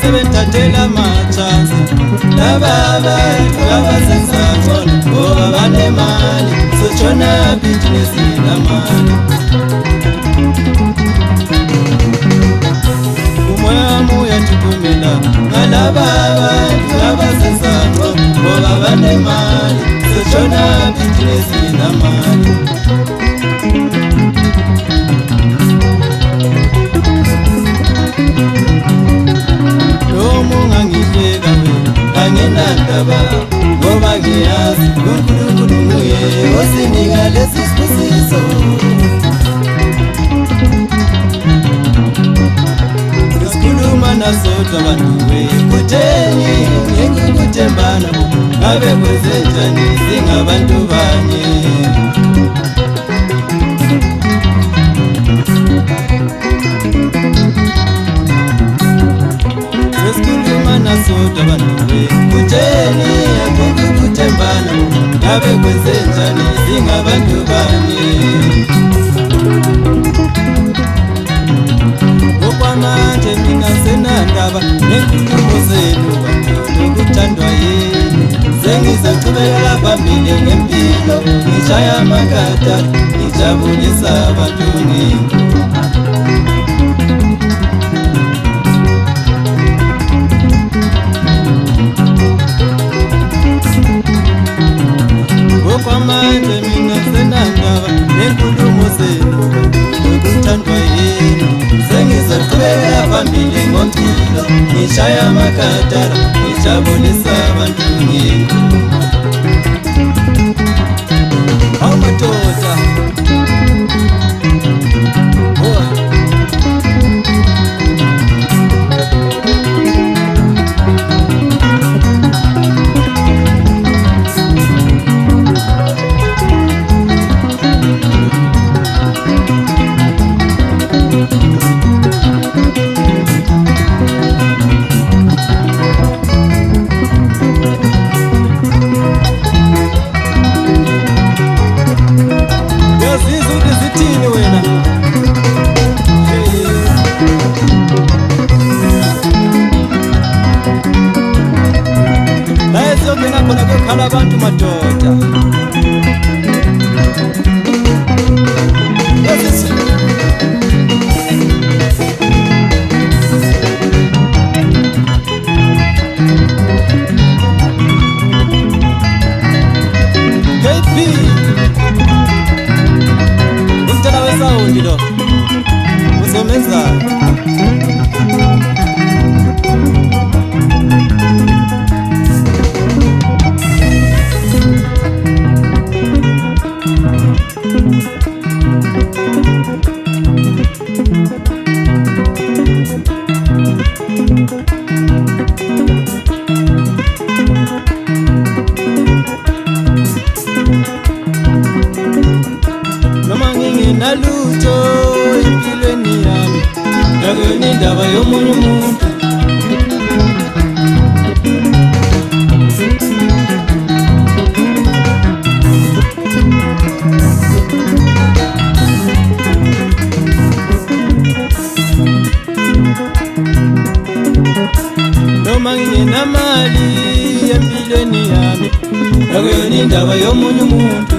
sebethathela amachansi laba bantu abasenza ngcono ngoba banemali sotshona bhizinesi namali umoya wami uyathuthumela ngalaba bantu abasenza ngcono ngoba banemali sotshona bhizinesi namali anginandaba ngoba ngiyazi uNkulunkulu nguye osinika lesi sibusiso sesikhuluma nasodwa bantu kutheni ngekuthembana ngabe kwenzenjani singabantu banye nasodwa bantu kutheni akukuthembana ngabe kwenzenjani singabantu banye okwamanje mina senandaba nenkulumo zenu bantu lokuthandwa yini sengizacubekela phambili ngempilo ngishaya amakata ngijabulisa abantu okwamanje mina senandaba nenkulumo zenu lokuthandwa yini sengizacubekela phambili ngompilo ngishaya amakatara ngijabulisa abantu hawu madoda khona kwekhala abantu madoda KP umtala wesawundi lo uzomenzani nalutho empilweni yami yakuyindaba yomunye umuntu noma nginamali empilweni yami yakuyindaba yomunye umuntu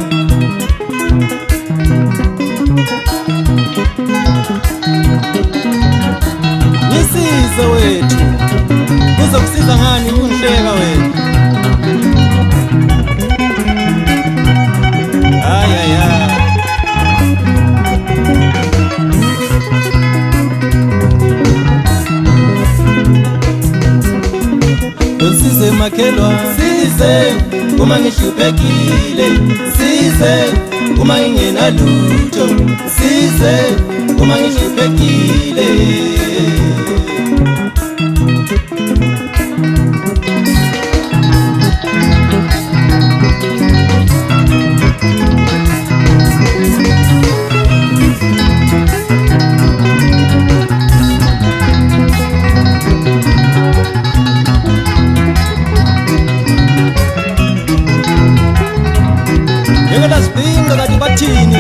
nisize wethu kuzokusiza ngani ungihleka wena nsize makhelwa size uma ngihluphekile size uma ngingenalutho size uma ngihluphekile Spinga da battini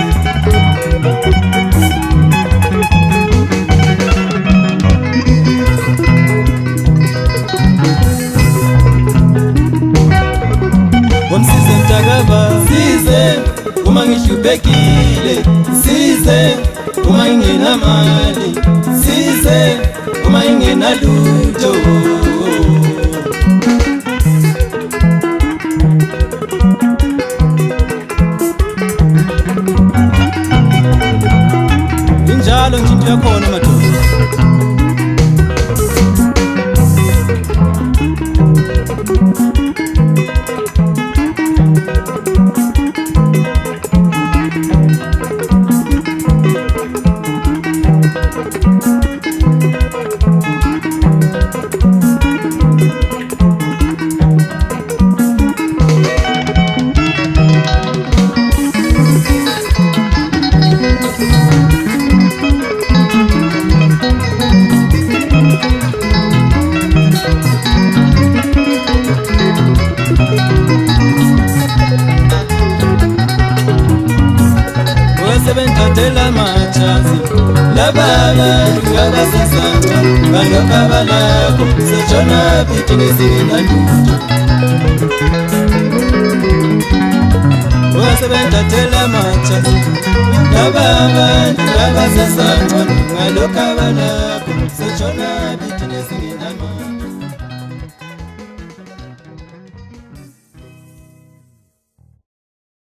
ngihluphekile, size uma ngingenamali, size uma ngingenalutho. Injalo nje into yakhona madoda. Sebenthathela majazi laba bantu abasesanta balokaba lakho sejona phithi ngesingenalutho. Sebenthathela majazi laba bantu abasesanta balokaba lakho sejona